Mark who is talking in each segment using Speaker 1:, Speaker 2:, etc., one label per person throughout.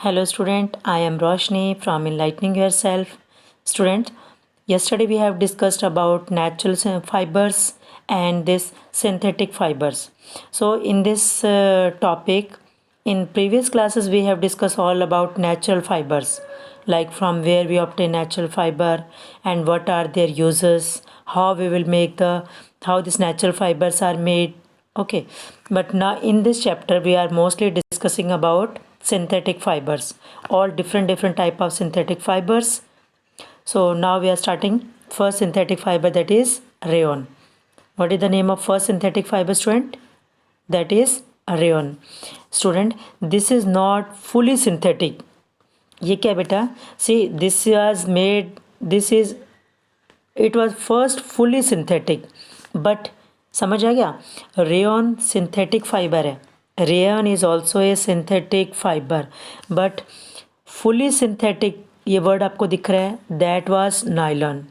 Speaker 1: Hello student, I am Roshni from Enlightening Yourself. Student, yesterday we have discussed about natural fibers and this synthetic fibers. So in this topic, in previous classes we have discussed all about natural fibers, like from where we obtain natural fiber and what are their uses, how we will make how these natural fibers are made. Okay, but now in this chapter we are mostly discussing about synthetic fibers, all different type of synthetic fibers. So now we are starting first synthetic fiber, that is rayon. What is the name of first synthetic fiber, student? That is rayon. Student, this is not fully synthetic. ये क्या बेटा? See, this was made, this is, it was first fully synthetic, but समझ आ गया? Rayon synthetic fibre है. Rayon is also a synthetic fibre, but fully synthetic ये word आपको दिख रहा है, that was nylon.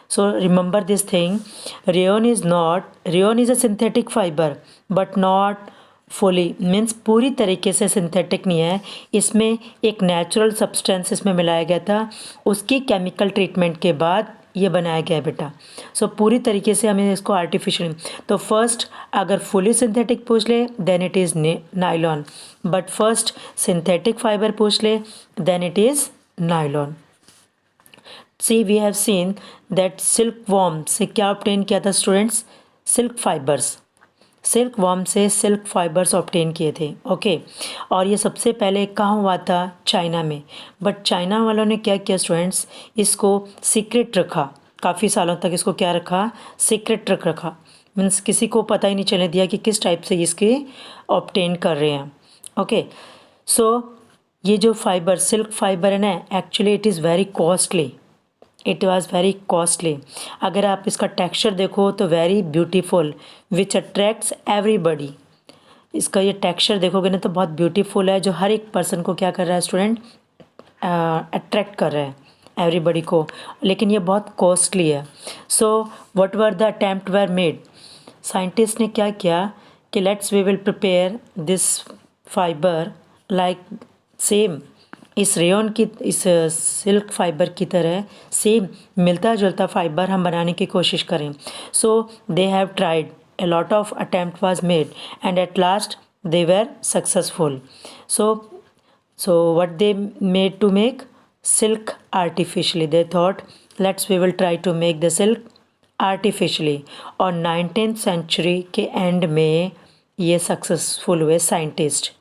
Speaker 1: So remember this thing, rayon is a synthetic fiber but not fully, means पूरी तरीके से सिंथेटिक नहीं है. इसमें एक नेचुरल सब्सटेंस इसमें मिलाया गया था, उसकी केमिकल ट्रीटमेंट के बाद ये बनाया गया है बेटा. सो पूरी तरीके से हमें इसको आर्टिफिशियल, तो फर्स्ट अगर फुली सिंथेटिक पूछ ले then it is nylon, but first synthetic fibre पूछ ले then it is nylon. See we have seen that silk worm से क्या ऑब्टेन किया था students? Silk fibres. Silk worm से सिल्क फाइबर्स ऑब्टेन किए थे. ओके, और ये सबसे पहले कहाँ हुआ था? चाइना में. बट चाइना वालों ने क्या किया स्टूडेंट्स? इसको सीक्रेट रखा, काफ़ी सालों तक इसको क्या रखा? सीक्रेट रखा. मीन्स किसी को पता ही नहीं चलने दिया कि किस टाइप से इसके ऑब्टेन कर रहे हैं. ओके, सो ये जो फाइबर सिल्क फाइबर है ना, actually it is very costly. It was very costly. अगर आप इसका टेक्सचर देखो तो वेरी ब्यूटीफुल, विच अट्रैक्ट्स एवरीबडी. इसका ये टेक्सचर देखोगे ना तो बहुत ब्यूटीफुल है, जो हर एक पर्सन को क्या कर रहा है स्टूडेंट? अट्रैक्ट कर रहा है एवरीबडी को, लेकिन ये बहुत कॉस्टली है. So what were the attempt were made? Scientist ने क्या किया कि let's we will prepare this fibre like same, इस रेयन की, इस सिल्क फाइबर की तरह सेम मिलता जुलता फाइबर हम बनाने की कोशिश करें. So they have tried, a lot of attempt was made and at last they were successful. So what they made to make silk artificially, they thought let's we will try to make the silk artificially. और 19th century के end में ये successful हुए scientist,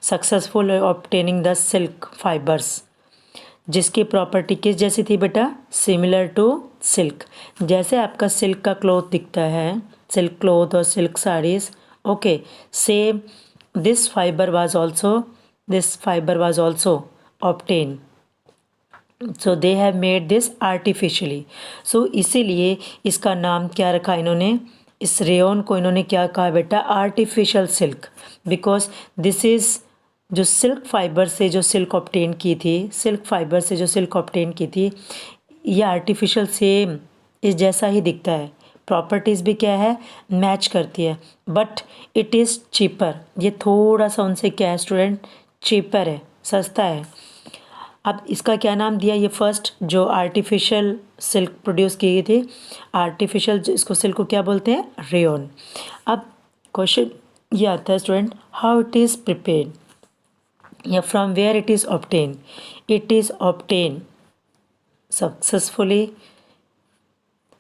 Speaker 1: successful obtaining the silk fibers, जिसकी property किस जैसी थी बेटा? Similar to silk. जैसे आपका सिल्क का क्लॉथ दिखता है, सिल्क क्लॉथ और silk saris, okay, same this fiber was also obtain. So they have made this artificially. सो इसीलिए इसका नाम क्या रखा इन्होंने? इस रेयन को इन्होंने क्या कहा बेटा? Artificial silk. Because this is, जो सिल्क फाइबर से जो सिल्क ऑब्टेन की थी, सिल्क फाइबर से जो सिल्क ऑब्टेन की थी, ये आर्टिफिशियल सेम इस जैसा ही दिखता है, प्रॉपर्टीज़ भी क्या है? मैच करती है, बट इट इज़ चीपर. ये थोड़ा सा उनसे क्या है स्टूडेंट? चीपर है, सस्ता है. अब इसका क्या नाम दिया? ये फर्स्ट जो आर्टिफिशियल सिल्क प्रोड्यूस की गई थी, आर्टिफिशियल इसको सिल्क को क्या बोलते हैं? रेयन. अब क्वेश्चन ये आता है student, how it is prepared या from where it is obtain? It is obtain successfully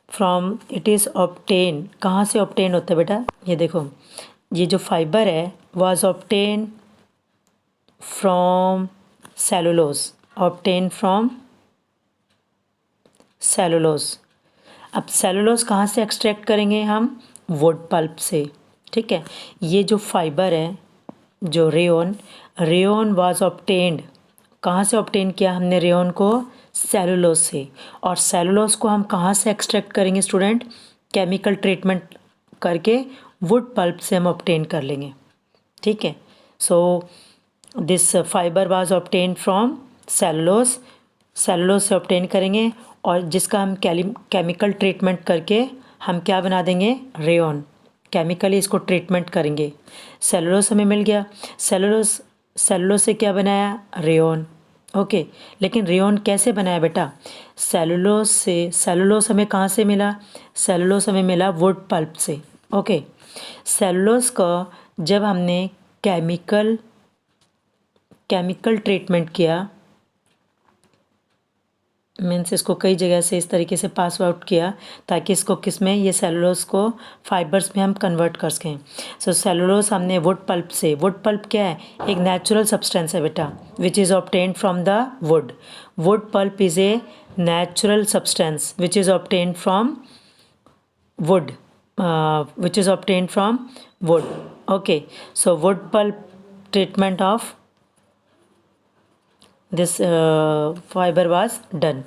Speaker 1: from, it is obtain, कहाँ से ऑब्टेन होता है बेटा? ये देखो, ये जो फाइबर है was obtain from cellulose, obtain from cellulose. अब सेलुलोज कहाँ से एक्सट्रैक्ट करेंगे हम? वुड पल्प से. ठीक है, ये जो फाइबर है, जो रेयन वाज ऑब्टेन्ड, कहाँ से ऑब्टेन किया हमने रेयन को? सेलुलोज से. और सेलुलोज को हम कहाँ से एक्सट्रैक्ट करेंगे स्टूडेंट? केमिकल ट्रीटमेंट करके वुड पल्प से हम ऑब्टेन कर लेंगे. ठीक है, so this fiber was obtain from cellulose. Cellulose से ऑब्टेन करेंगे और जिसका हम केमिकल ट्रीटमेंट करके हम क्या बना देंगे? रेयन. केमिकली इसको ट्रीटमेंट करेंगे. सेलुलोज हमें मिल गया. सेलुलोज सेलुलोज से क्या बनाया, रेयॉन। ओके, लेकिन रेयॉन कैसे बनाया बेटा, सेलुलोज हमें कहाँ से मिला, सेलुलोज हमें मिला वुड पल्प से। ओके, सेलुलोज का जब हमने केमिकल ट्रीटमेंट किया, मीन्स इसको कई जगह से इस तरीके से पास आउट किया ताकि इसको किस में, ये सेलुलोज को फाइबर्स में हम कन्वर्ट कर सकें। सो सेलुलोज हमने वुड पल्प से, वुड पल्प क्या है, एक नेचुरल सब्सटेंस है बेटा, which is obtained from the wood. Wood pulp is a natural substance which is obtained from wood, which is obtained from wood. Okay, so wood pulp treatment of this fiber was done.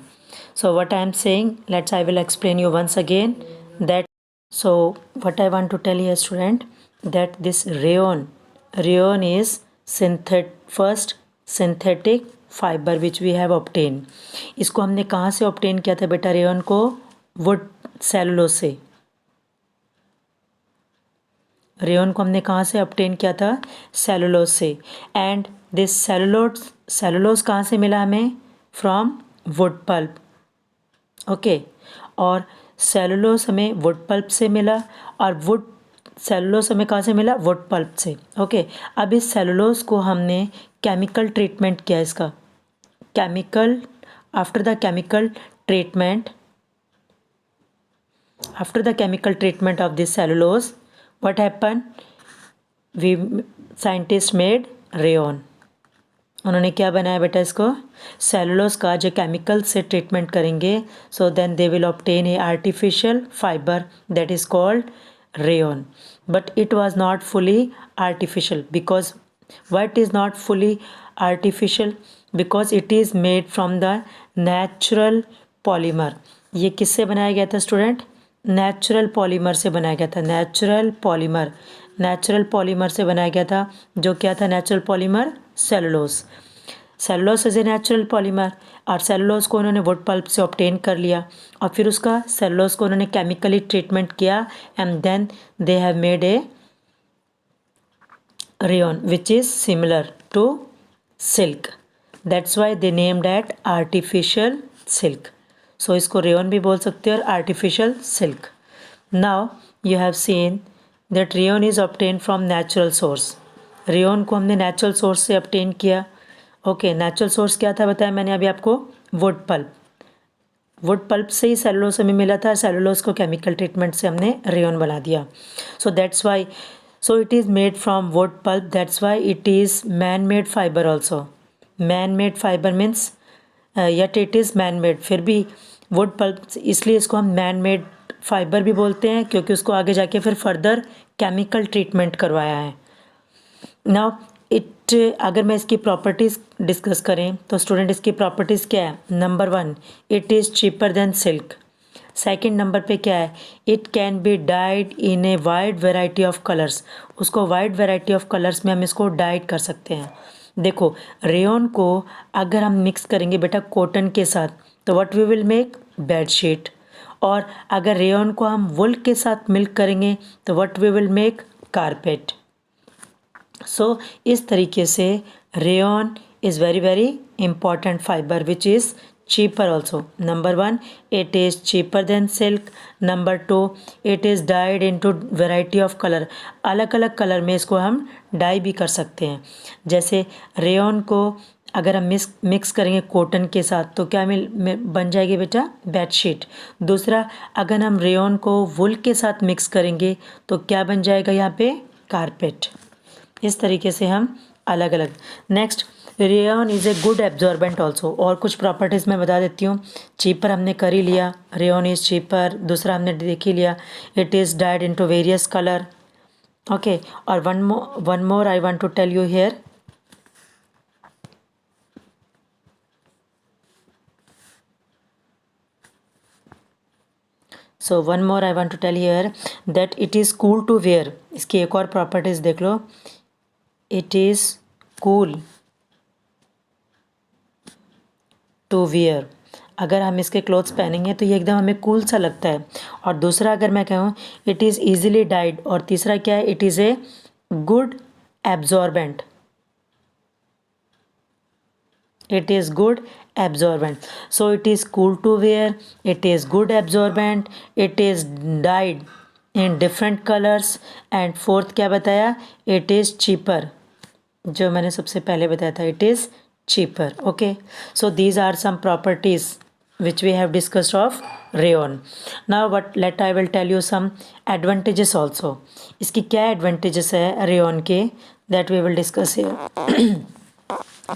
Speaker 1: So what I am saying, I will explain you once again that, so what I want to tell you student, that this rayon is first synthetic fiber which we have obtained. इसको हमने कहाँ से obtain किया था बेटा, rayon को wood cellulose से। Rayon को हमने कहाँ से ऑब्टेन किया था, सेलुलोज से। एंड दिस सेलुलोज कहाँ से मिला हमें, फ्रॉम वुड पल्प। ओके, और सेलुलोज हमें वुड पल्प से मिला, और सेलुलोज हमें कहाँ से मिला, वुड पल्प से। ओके, अब इस सेलुलोज को हमने केमिकल ट्रीटमेंट किया, इसका after the chemical treatment of this cellulose, what happened, scientist made rayon. उन्होंने क्या बनाया बेटा, इसको सेलुलोज का जो केमिकल से ट्रीटमेंट करेंगे, so then they will obtain a artificial fibre that is called rayon. But it was not fully artificial, because why it is not fully artificial, because it is made from the natural polymer। ये किससे बनाया गया था student, natural polymer से बनाया गया था। Natural polymer से बनाया गया था, जो क्या था natural polymer, cellulose is a natural polymer. और सेलुलोज को उन्होंने वुड पल्प से ऑब्टेन कर लिया, और फिर उसका सेलुलोज को उन्होंने केमिकली ट्रीटमेंट किया, and then they have made a rayon which is similar to silk, that's why they named that artificial silk। so इसको rayon भी बोल सकते हो और artificial silk। now you have seen that rayon is obtained from natural source। rayon को हमने natural source से obtain किया। ओके, natural source क्या था बताया मैंने अभी आपको, वुड पल्प से ही सेलुलोज हमें मिला था, सेलुलोज को केमिकल ट्रीटमेंट से हमने रेयन बना दिया। So that's why, so it is made from wood pulp, that's why it is man made fiber also। man made fiber means yet it is man made, फिर भी wood pulp, इसलिए इसको हम man made fiber भी बोलते हैं, क्योंकि उसको आगे जाके फिर फर्दर केमिकल ट्रीटमेंट करवाया है। नाउ अगर मैं इसकी प्रॉपर्टीज़ डिस्कस करें तो स्टूडेंट इसकी प्रॉपर्टीज़ क्या है, number 1 it is cheaper than silk. Second number पे क्या है, it can B died in a wide variety of colours. उसको वाइड वेराइटी ऑफ कलर्स में हम इसको डाइड कर सकते हैं। देखो, रेयन को अगर हम मिक्स करेंगे बेटा कॉटन के साथ, तो what we will make, bedsheet. और अगर रेयन को हम वुल के साथ मिल्क करेंगे तो what we will make, carpet. So इस तरीके से rayon is very very important fiber which is cheaper also। number 1 it is cheaper than silk, number 2 it is dyed into variety of color। अलग अलग colour में इसको हम die भी कर सकते हैं। जैसे रेयन को अगर हम मिक्स करेंगे कॉटन के साथ तो क्या बन जाएगी बेटा, बेडशीट। दूसरा, अगर हम रेयन को वुल के साथ मिक्स करेंगे तो क्या बन जाएगा यहाँ पे, कारपेट। इस तरीके से हम अलग अलग। Next, rayon is a good absorbent also. और कुछ प्रॉपर्टीज़ मैं बता देती हूँ। चीपर हमने कर ही लिया, रेयन इज़ चीपर। दूसरा हमने देख ही लिया, it is dyed into various colour. Okay, और one more I want to tell you here. So one more I want to tell here that it is cool to wear. इसकी एक और properties देख लो, it is cool to wear. अगर हम इसके clothes पहनेंगे तो ये एकदम हमें कूल सा लगता है। और दूसरा अगर मैं कहूँ, इट इज़ ईजिली डाइड। और तीसरा क्या है, it is a good absorbent. It is good absorbent. So it is cool to wear, it is good absorbent, it is dyed in different colors, and fourth क्या बताया, it is cheaper. जो मैंने सबसे पहले बताया था, it is cheaper. Okay, so these are some properties which we have discussed of rayon. Now what, let I will tell you some advantages also. इसकी क्या advantages है rayon के, that we will discuss here.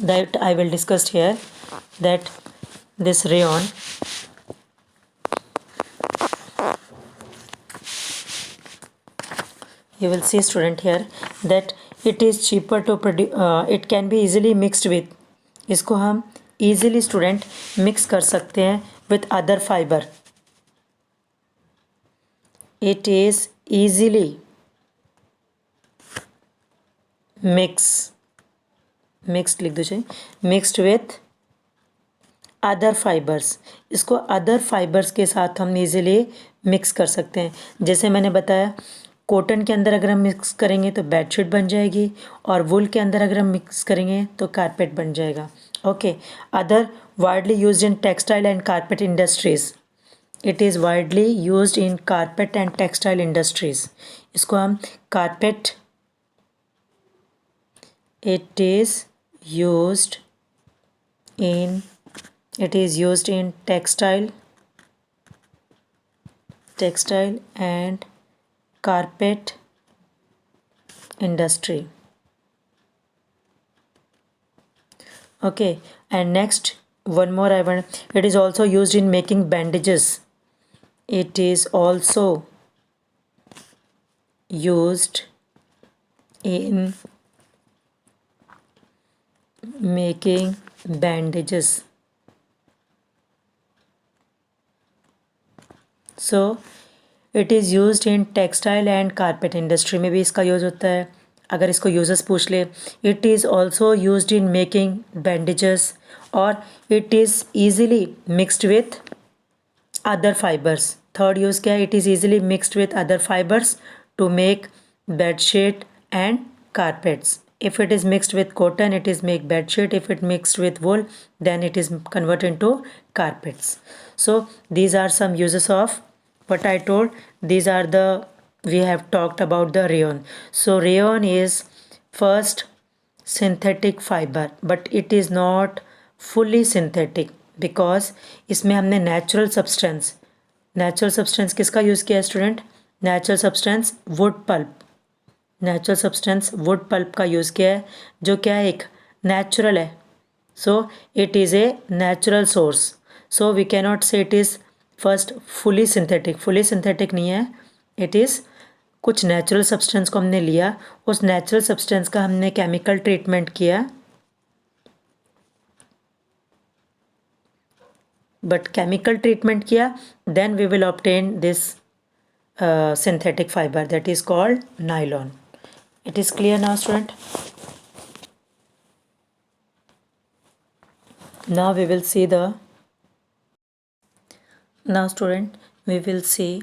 Speaker 1: That I will discuss here, that this rayon you will see student here that it is cheaper to produce, it can be easily mixed with, इसको हम easily student mix कर सकते हैं with other fiber. It is easily mixed लिख दीजिए, mixed with other fibres. इसको other fibres के साथ हम इजीली मिक्स कर सकते हैं. जैसे मैंने बताया, कॉटन के अंदर अगर हम मिक्स करेंगे तो बेडशीट बन जाएगी, और वुल के अंदर अगर हम मिक्स करेंगे तो कारपेट बन जाएगा. Okay, other widely used in textile and carpet industries. It is widely used in carpet and textile industries. इसको हम carpet, it is used in textile and carpet industry. Okay, and next one more I want, it is also used in making bandages. It is also used in making bandages. So it is used in textile and carpet industry में भी इसका use होता है. अगर इसको users पूछ ले, it is also used in making bandages, और it is easily mixed with other fibers. Third use क्या है, it is easily mixed with other fibers to make bedsheet and carpets. If it is mixed with cotton, it is make bedsheet. If it mixed with wool, then it is converted into carpets. So these are some uses of what I told. These are the, we have talked about the rayon. So rayon is first synthetic fiber, but it is not fully synthetic because इसमें हमने natural substance किसका use किया है student, natural substance wood pulp, natural substance wood pulp का use किया है, जो क्या है, एक नेचुरल है. So it is a natural source. So we can not say it is first fully synthetic नहीं है. इट इज़ कुछ नेचुरल सब्सटेंस को हमने लिया, उस नेचुरल सब्सटेंस का हमने केमिकल ट्रीटमेंट किया, बट केमिकल ट्रीटमेंट किया, then we will obtain this synthetic fiber that is called nylon. It is clear now student? Now we will see the, now student we will see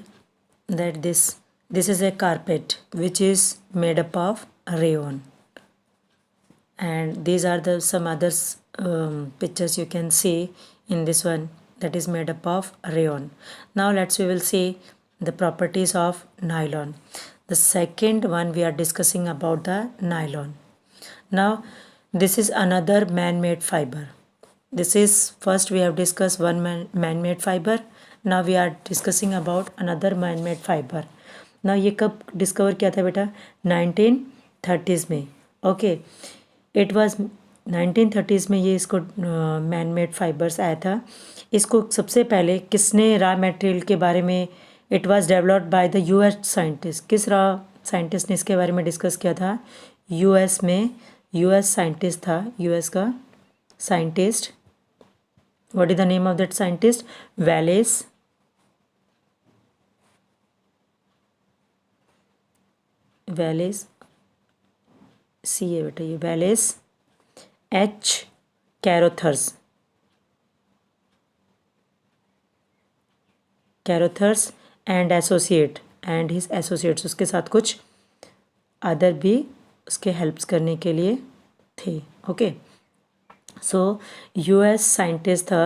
Speaker 1: that this is a carpet which is made up of rayon, and these are the some others pictures you can see in this one, that is made up of rayon. Now we will see the properties of nylon. The second one we are discussing about the nylon. Now this is another man-made fiber. This is, first we have discussed one man-made fiber. Now we are discussing about another man-made fiber. Now ये कब discover किया था बेटा, 1930s में. Okay, it was 1930s में ये इसको man made fibres आया था. इसको सबसे पहले किसने रॉ मटेरियल के बारे में, it was developed by the US scientist. किस रॉ साइंटिस्ट ने इसके बारे में डिस्कस किया था, यूएस में, यूएस साइंटिस्ट था, यूएस का scientist. What is the name of that scientist, Wallace C है बेटा, ये Wallace H Carothers and associate and his associates, उसके साथ कुछ अदर भी उसके हेल्प्स करने के लिए थे. ओके, So US scientist था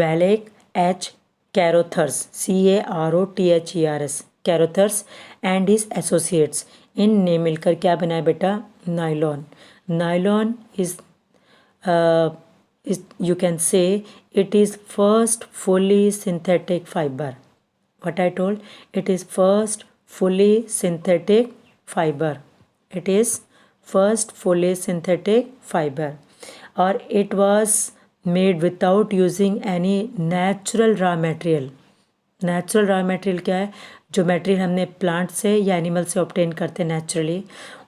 Speaker 1: Valek H. Carothers, Carothers, Carothers and his associates, इनने मिलकर क्या बनाया बेटा? Nylon. Nylon is you can say it is first fully synthetic fiber. What I told, it is first fully synthetic fiber. It is first fully synthetic fiber, or it was made without using any natural raw material. Natural raw material क्या है? जो material हमने plant से या animal से obtain करते हैं naturally,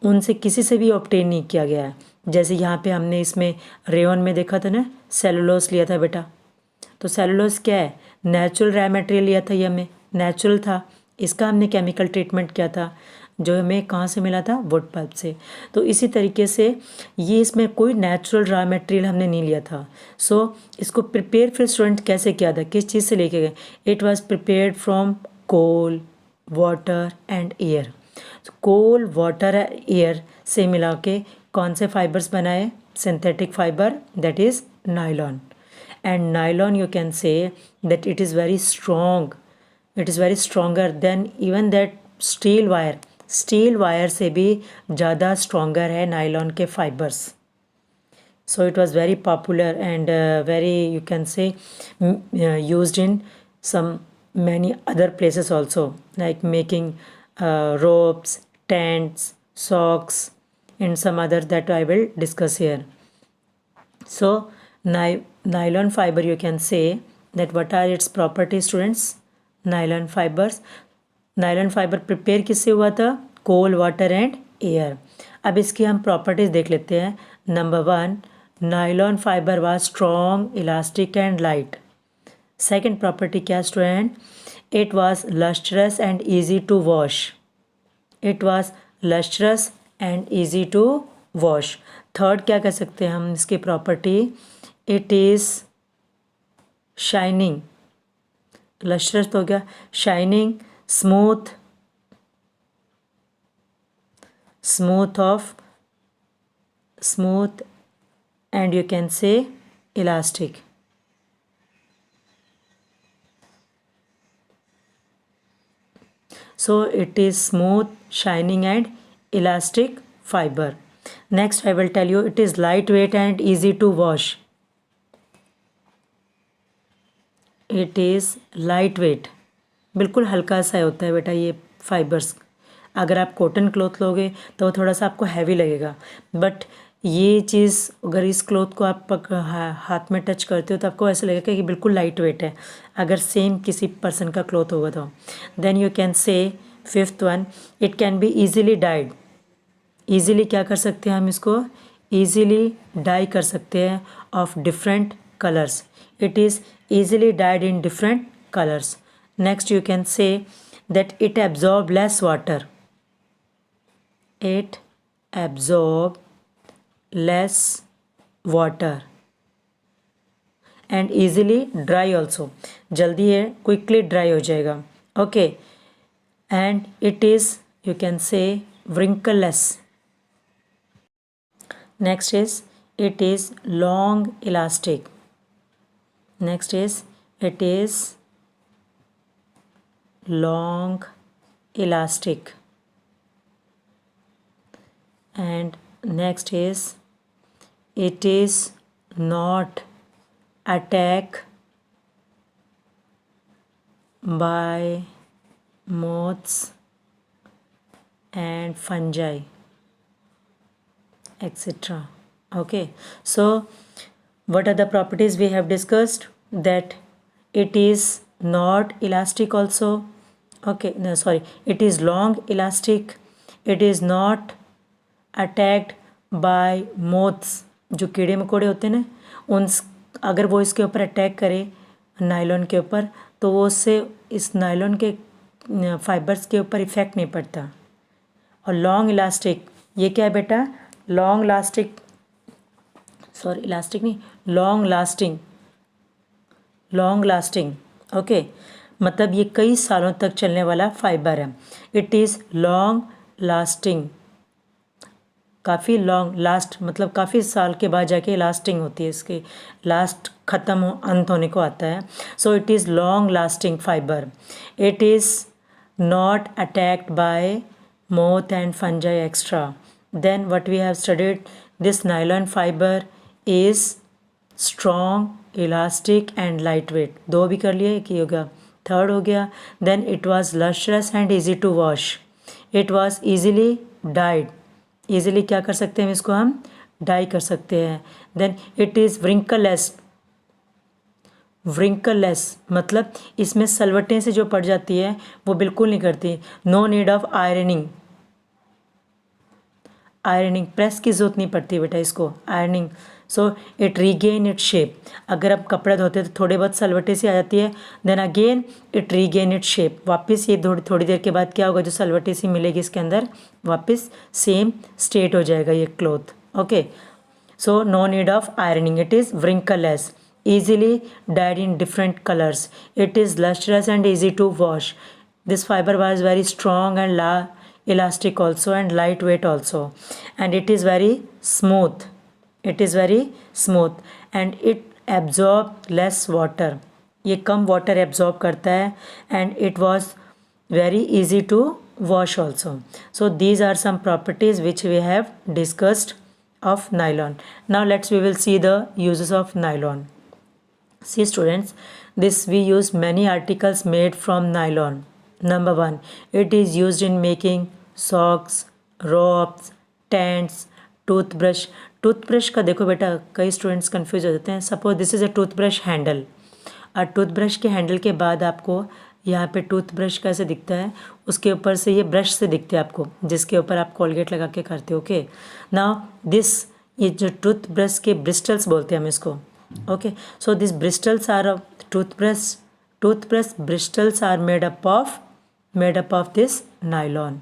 Speaker 1: उनसे किसी से भी ऑब्टेन नहीं किया गया है. जैसे यहाँ पे हमने इसमें रेयन में देखा था ना, सेलुलोस लिया था बेटा. तो सेलुलोस क्या है? नेचुरल रॉ मटेरियल लिया था, ये हमें नेचुरल था. इसका हमने केमिकल ट्रीटमेंट किया था, जो हमें कहाँ से मिला था? वुड पल्प से. तो इसी तरीके से ये इसमें कोई नेचुरल रॉ मटेरियल हमने नहीं लिया था. सो इसको प्रिपेयर फिर स्टूडेंट कैसे किया था? किस चीज़ से लेके गए? It was prepared from coal, water and air. Coal, water, air से मिला के कौन से फाइबर्स बनाए? Synthetic fibre, that is nylon. And nylon you can say that it is very strong. It is very stronger than even that steel wire. Steel wire से भी ज़्यादा स्ट्रॉन्गर है नायलॉन के fibres. So it was very popular and very you can say used in some many other places also, like making ropes, tents, socks, and some other that I will discuss here. So nylon fiber, you can say that what are its properties students? Nylon fibers, nylon fiber prepare किससे हुआ था? Coal, water and air. अब इसकी हम प्रॉपर्टीज़ देख लेते हैं. Number 1, nylon fiber was strong, elastic and light. Second property क्या student? It was lustrous and easy to wash. It was lustrous and easy to wash. Third क्या कह सकते हैं हम इसकी property? It is shining. Lustrous तो हो गया, shining, smooth and you can say elastic. So it is smooth, shining and elastic fiber. Next I will tell you, it is lightweight and easy to wash. It is lightweight, बिल्कुल हल्का सा होता है बेटा ये फाइबर्स. अगर आप cotton cloth लोगे तो थोड़ा सा आपको हैवी लगेगा, बट ये चीज़ अगर इस क्लॉथ को आप हाथ में टच करते हो तो आपको ऐसा लगेगा कि बिल्कुल लाइट वेट है, अगर सेम किसी पर्सन का क्लॉथ होगा तो. Then you can say fifth one, it can be easily dyed. Easily क्या कर सकते हैं हम इसको? ईजिली डाई कर सकते हैं of different colours. It is easily died in different colours. Next you can say that it absorb less water. It absorb less water and easily dry also. जल्दी है, quickly dry हो जाएगा. Okay, and it is you can say wrinkleless. Next is it is long elastic. Next is it is long elastic. And next is it is not attacked by moths and fungi, etc. Okay, so what are the properties we have discussed? That it is not elastic also. Okay, no sorry, it is long elastic. It is not attacked by moths. जो कीड़े मकोड़े होते हैं ना, उन अगर वो इसके ऊपर अटैक करे नायलॉन के ऊपर तो वो उससे इस नायलॉन के फाइबर्स के ऊपर इफ़ेक्ट नहीं पड़ता. और लॉन्ग इलास्टिक, ये क्या है बेटा? लॉन्ग लास्टिक, सॉरी इलास्टिक नहीं, long lasting. Long lasting, okay, मतलब ये कई सालों तक चलने वाला फाइबर है. It is long lasting. काफ़ी लॉन्ग लास्ट मतलब काफ़ी साल के बाद जाके लास्टिंग होती है, इसकी लास्ट ख़त्म हो अंत होने को आता है. So it is long lasting fibre. It is not attacked by moth and fungi extra. Then what we have studied, this nylon fiber is strong, elastic and lightweight. दो भी कर लिए, एक ही हो गया, थर्ड हो गया. Then it was lustrous and easy to wash. It was easily dyed. easily क्या कर सकते हैं इसको हम डाई कर सकते हैं. Then it is wrinkleless. व्रिंकललेस मतलब इसमें सलवटें से जो पड़ जाती है वो बिल्कुल नहीं करती. No need of ironing. Ironing press की ज़रूरत नहीं पड़ती बेटा इसको, ironing. So it regain it shape. अगर आप कपड़ा धोते हैं तो थोड़े बहुत सलवटें सी आ जाती है, then again it regain it shape. वापस ये थोड़ी देर के बाद क्या होगा, जो सलवटें सी मिलेगी इसके अंदर वापस सेम स्टेट हो जाएगा ये cloth. Okay, so no need of ironing. It is wrinkleless, easily dyed in different colors. It is lustrous and easy to wash. This fiber was very strong and elastic also and lightweight also, and it is very smooth. It is very smooth and it absorb less water. ये कम water absorb करता है and it was very easy to wash also. So these are some properties which we have discussed of nylon. Now we will see the uses of nylon. See students, this we use many articles made from nylon. Number 1, it is used in making socks, ropes, tents, toothbrush. Toothbrush का देखो बेटा, कई students confuse हो जाते हैं. Suppose this is a toothbrush handle. और toothbrush के handle के बाद आपको यहाँ पे टूथब्रश कैसे दिखता है, उसके ऊपर से ये ब्रश से दिखते हैं आपको, जिसके ऊपर आप कोलगेट लगा के करते हो. ओके, नाउ दिस ये जो टूथब्रश के ब्रिस्टल्स बोलते हैं हम इसको. Okay, so these bristles are of toothbrush bristles are made up of this nylon.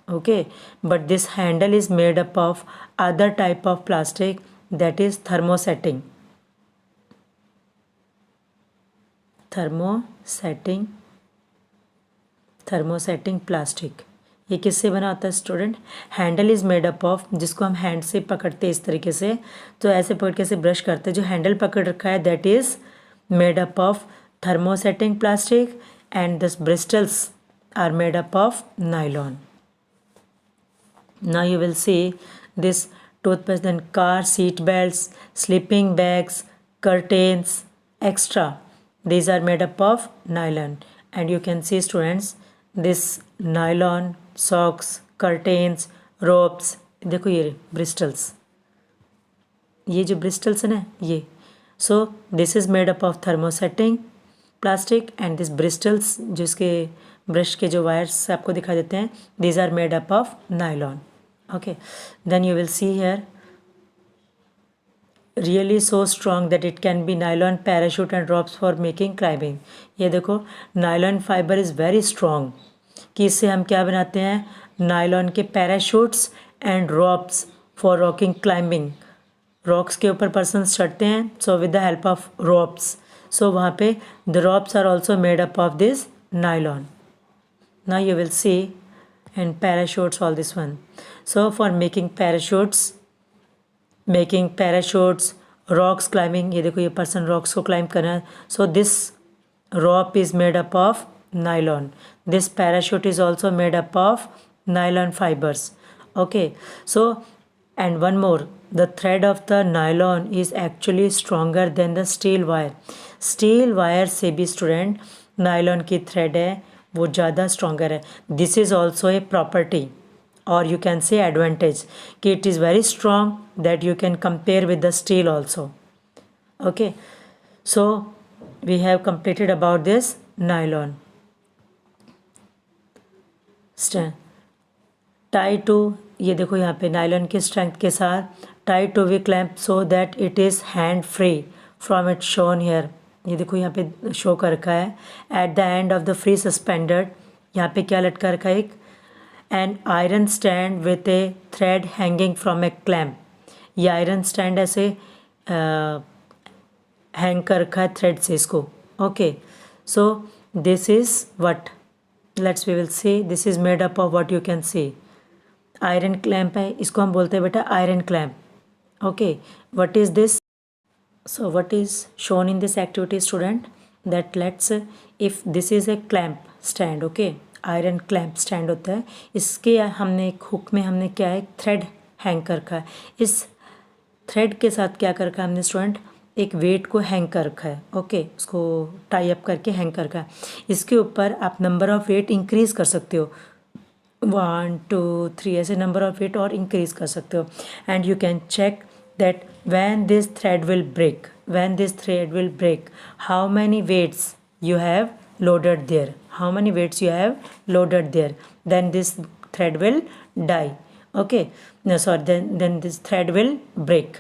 Speaker 1: Okay, but this handle is made up of other type of plastic, that is thermosetting plastic. ये किससे बना होता है student? Handle is made up of, जिसको हम hand से पकड़ते हैं इस तरीके से, तो ऐसे पकड़ के से ब्रश करते हैं. जो हैंडल पकड़ रखा है that is made up of thermosetting plastic and this bristles are made up of nylon. Now you will see this toothpaste, then car seat belts, sleeping bags, curtains, extra. These are made up of nylon. And you can see students, this nylon socks, curtains, ropes. देखो ये bristles, ये जो bristles है ना ये. So this is made up of thermosetting plastic and this bristles जो इसके brush के जो वायर्स आपको दिखा देते हैं, these are made up of nylon. Okay, then you will see here, really so strong that it can be nylon parachute and ropes for making climbing. ये देखो nylon fiber is very strong कि इससे हम क्या बनाते हैं, nylon के parachutes and ropes for rocking climbing. Rocks के ऊपर पर्सन्स चढ़ते हैं, so with the help of ropes. So वहाँ पे the ropes are also made up of this nylon. Now you will see and parachutes all this one. So for making parachutes, rocks climbing, ये देखो ये person rocks को climb कर रहा है. So this rope is made up of nylon. This parachute is also made up of nylon fibers. Okay, so and one more, the thread of the nylon is actually stronger than the steel wire. Steel wire से भी student nylon की thread है वो ज़्यादा stronger है. This is also a property or you can say advantage कि it is very strong that you can compare with the steel also. Okay, so we have completed about this nylon. Tie to, ये देखो यहाँ पे nylon की strength के साथ tie to we clamp so that it is hand free from it shown here. ये देखो यहाँ पे शो कर रखा है. At the end of the free suspended, यहाँ पे क्या लटका रखा है, एक an iron stand with a thread hanging from a clamp. ये आयरन स्टैंड ऐसे हैंग कर रखा है थ्रेड से इसको. Okay, so this is what, let's we will see, this is made up of what you can see iron clamp है, इसको हम बोलते हैं बेटा iron clamp. Okay, what is this? So what is shown in this activity student, that let's if this is a clamp stand, okay, iron clamp stand होता है, इसके हमने एक हुक में हमने क्या है थ्रेड हैंग कर रखा है। इस थ्रेड के साथ क्या कर रखा है हमने स्टूडेंट, एक वेट को हैंग कर रखा है। ओके, उसको टाई अप करके हैंग कर रखा है। इसके ऊपर आप नंबर ऑफ़ वेट इंक्रीज़ कर सकते हो, 1 2 3 ऐसे नंबर ऑफ़ वेट और इंक्रीज़ कर सकते हो। And you can check that when this thread will break, how many weights you have loaded there, then this thread will die. Okay, no sorry, then this thread will break,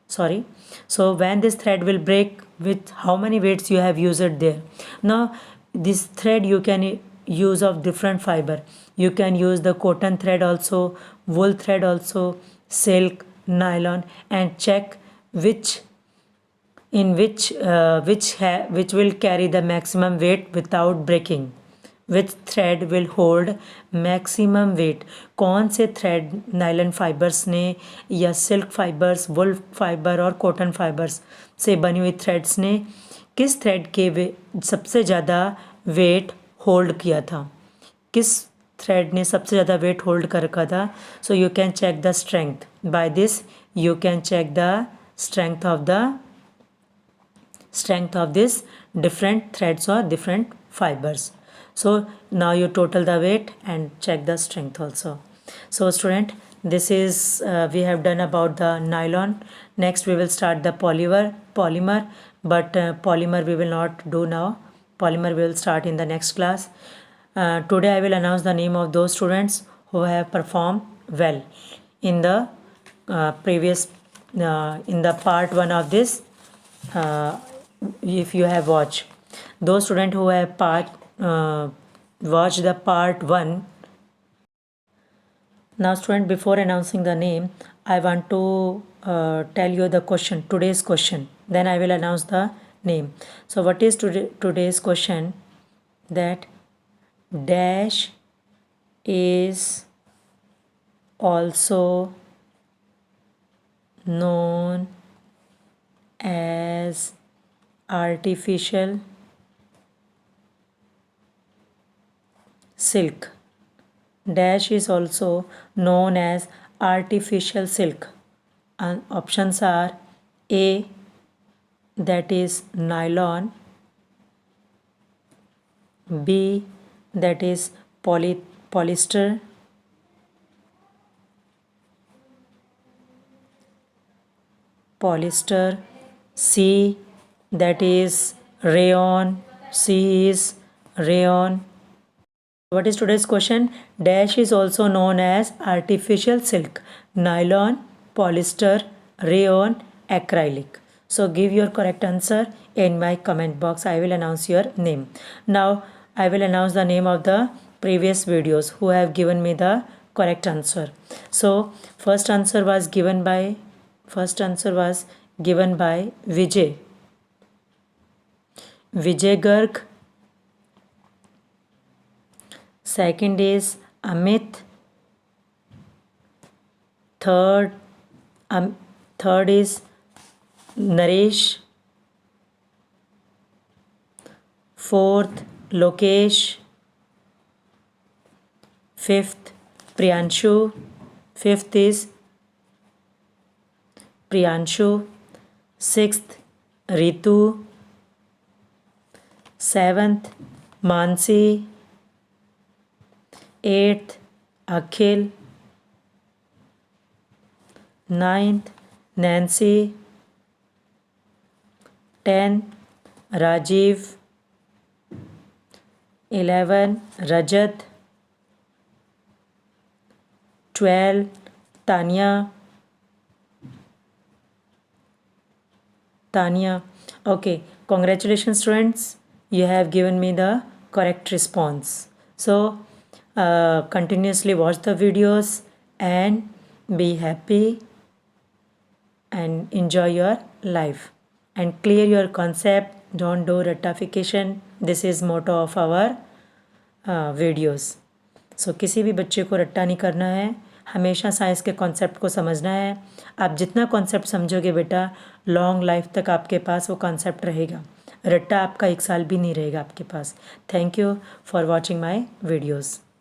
Speaker 1: sorry. So when this thread will break, with how many weights you have used there. Now this thread you can use of different fiber. You can use the cotton thread also, wool thread also, silk, nylon, and check which will carry the maximum weight without breaking. Which thread will hold maximum weight? कौन से thread nylon fibres ने या silk fibres, वुल fibre और cotton fibres से बनी हुई threads ने किस थ्रेड के सबसे ज़्यादा वेट होल्ड किया था, किस थ्रेड ने सबसे ज़्यादा वेट होल्ड कर रखा था. So you can check the strength. By this you can check the strength of this different threads or different fibers. So now you total the weight and check the strength also. So student, this is we have done about the nylon. Next we will start the polymer, but polymer we will not do now. Polymer we will start in the next class. Today I will announce the name of those students who have performed well in the previous in the part 1 of this. If you have watched, those students who have watched the part 1. Now student, before announcing the name, I want to tell you the question, today's question, then I will announce the name. So what is today's question? That dash is also known as artificial silk. Dash is also known as artificial silk. And options are A, that is nylon, B, that is polyester, C, that is rayon, C is rayon. What is today's question? Dash is also known as artificial silk, nylon, polyester, rayon, acrylic. So give your correct answer in my comment box. I will announce your name. Now I will announce the name of the previous videos who have given me the correct answer. So first answer was given by Vijay Garg. Second is Amit. Third is Naresh. Fourth, Lokesh. Fifth, Priyanshu. Fifth is Priyanshu. Sixth, Ritu. Seventh, Mansi. Eighth, Akhil. Ninth, Nancy. 10, Rajiv. 11, Rajat. 12, Tanya. Okay, congratulations students, you have given me the correct response. So continuously watch the videos and be happy and enjoy your life and clear your concept. Don't do rectification. This is motto of our videos. So किसी भी बच्चे को रट्टा नहीं करना है, हमेशा science के कॉन्सेप्ट को समझना है। आप जितना कॉन्सेप्ट समझोगे बेटा, लॉन्ग लाइफ तक आपके पास वो कॉन्सेप्ट रहेगा। रट्टा आपका 1 साल भी नहीं रहेगा आपके पास। Thank you for watching my videos.